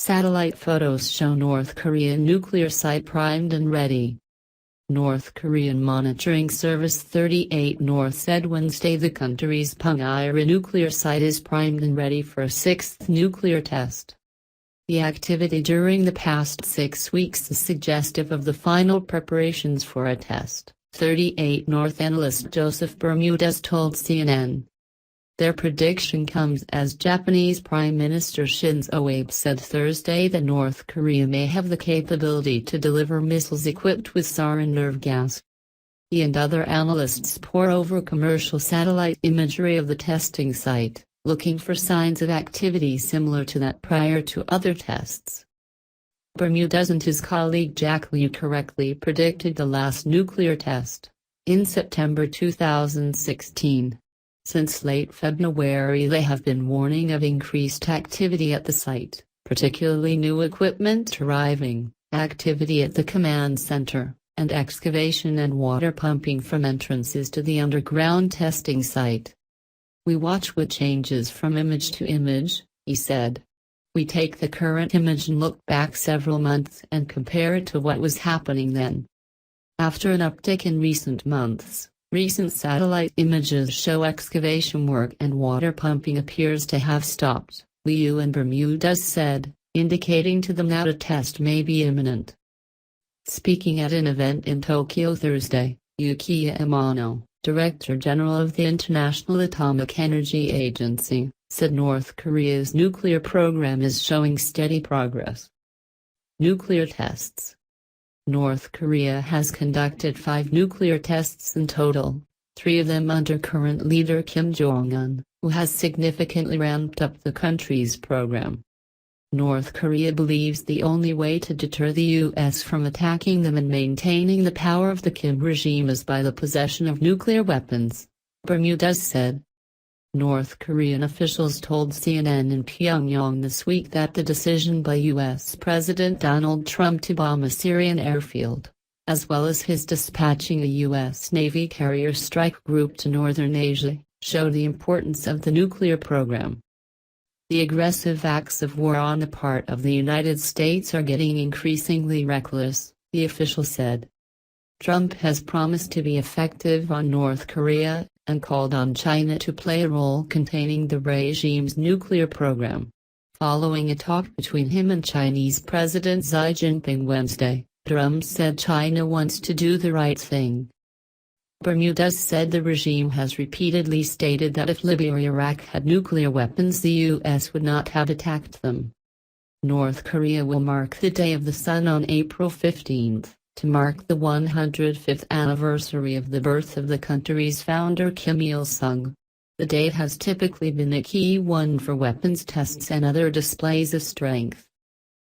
Satellite photos show North Korean nuclear site primed and ready. North Korean monitoring service 38 North said Wednesday the country's Punggye-ri nuclear site is primed and ready for a sixth nuclear test. The activity during the past 6 weeks is suggestive of the final preparations for a test, 38 North analyst Joseph Bermudez told CNN. Their prediction comes as Japanese Prime Minister Shinzo Abe said Thursday that North Korea may have the capability to deliver missiles equipped with sarin nerve gas. He and other analysts pore over commercial satellite imagery of the testing site, looking for signs of activity similar to that prior to other tests. Bermudez and his colleague Jack Liu correctly predicted the last nuclear test, in September 2016. Since late February they have been warning of increased activity at the site, particularly new equipment arriving, activity at the command center, and excavation and water pumping from entrances to the underground testing site. We watch what changes from image to image, he said. We take the current image and look back several months and compare it to what was happening then. After an uptick in recent months, recent satellite images show excavation work and water pumping appears to have stopped, Liu and Bermudez said, indicating to them that a test may be imminent. Speaking at an event in Tokyo Thursday, Yukiya Amano, Director General of the International Atomic Energy Agency, said North Korea's nuclear program is showing steady progress. Nuclear tests. North Korea has conducted 5 nuclear tests in total, 3 of them under current leader Kim Jong-un, who has significantly ramped up the country's program. North Korea believes the only way to deter the U.S. from attacking them and maintaining the power of the Kim regime is by the possession of nuclear weapons, Bermudez said. North Korean officials told CNN in Pyongyang this week that the decision by U.S. President Donald Trump to bomb a Syrian airfield, as well as his dispatching a U.S. Navy carrier strike group to northern Asia, show the importance of the nuclear program. The aggressive acts of war on the part of the United States are getting increasingly reckless, the official said. Trump has promised to be effective on North Korea, and called on China to play a role containing the regime's nuclear program. Following a talk between him and Chinese President Xi Jinping Wednesday, Trump said China wants to do the right thing. Bermudez said the regime has repeatedly stated that if Libya or Iraq had nuclear weapons the U.S. would not have attacked them. North Korea will mark the Day of the Sun on April 15, to mark the 105th anniversary of the birth of the country's founder Kim Il-sung. The date has typically been a key one for weapons tests and other displays of strength.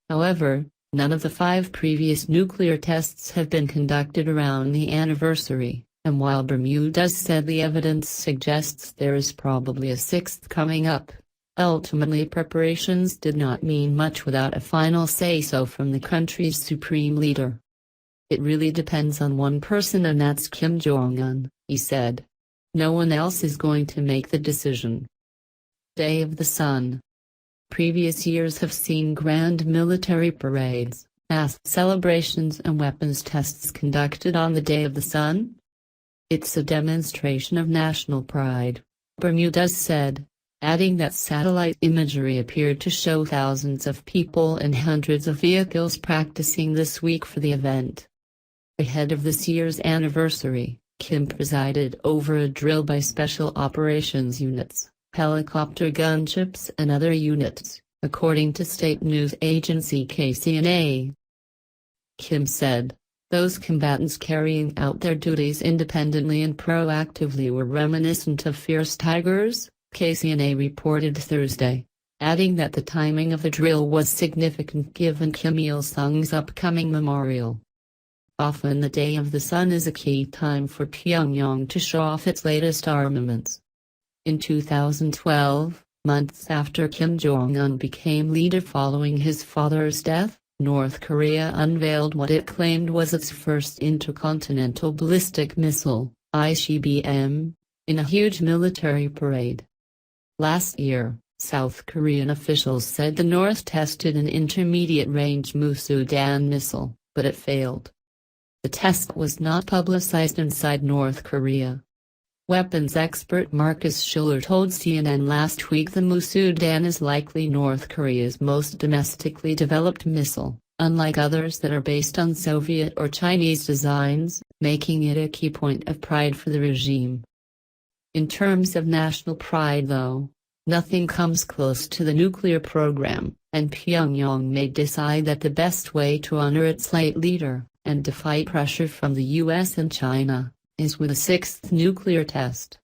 However, none of the 5 previous nuclear tests have been conducted around the anniversary, and while Bermudez said the evidence suggests there is probably a 6th coming up, ultimately preparations did not mean much without a final say-so from the country's supreme leader. It really depends on one person and that's Kim Jong-un, he said. No one else is going to make the decision. Day of the Sun. Previous years have seen grand military parades, mass celebrations and weapons tests conducted on the Day of the Sun. It's a demonstration of national pride, Bermudez said, adding that satellite imagery appeared to show thousands of people and hundreds of vehicles practicing this week for the event. Ahead of this year's anniversary, Kim presided over a drill by Special Operations Units, helicopter gunships and other units, according to state news agency KCNA. Kim said, "Those combatants carrying out their duties independently and proactively were reminiscent of fierce tigers," KCNA reported Thursday, adding that the timing of the drill was significant given Kim Il-sung's upcoming memorial. Often the Day of the Sun is a key time for Pyongyang to show off its latest armaments. In 2012, months after Kim Jong-un became leader following his father's death, North Korea unveiled what it claimed was its first intercontinental ballistic missile, ICBM, in a huge military parade. Last year, South Korean officials said the North tested an intermediate-range Musudan missile, but it failed. The test was not publicized inside North Korea. Weapons expert Marcus Schiller told CNN last week the Musudan is likely North Korea's most domestically developed missile, unlike others that are based on Soviet or Chinese designs, making it a key point of pride for the regime. In terms of national pride though, nothing comes close to the nuclear program, and Pyongyang may decide that the best way to honor its late leader, and defy pressure from the US and China, is with a sixth nuclear test.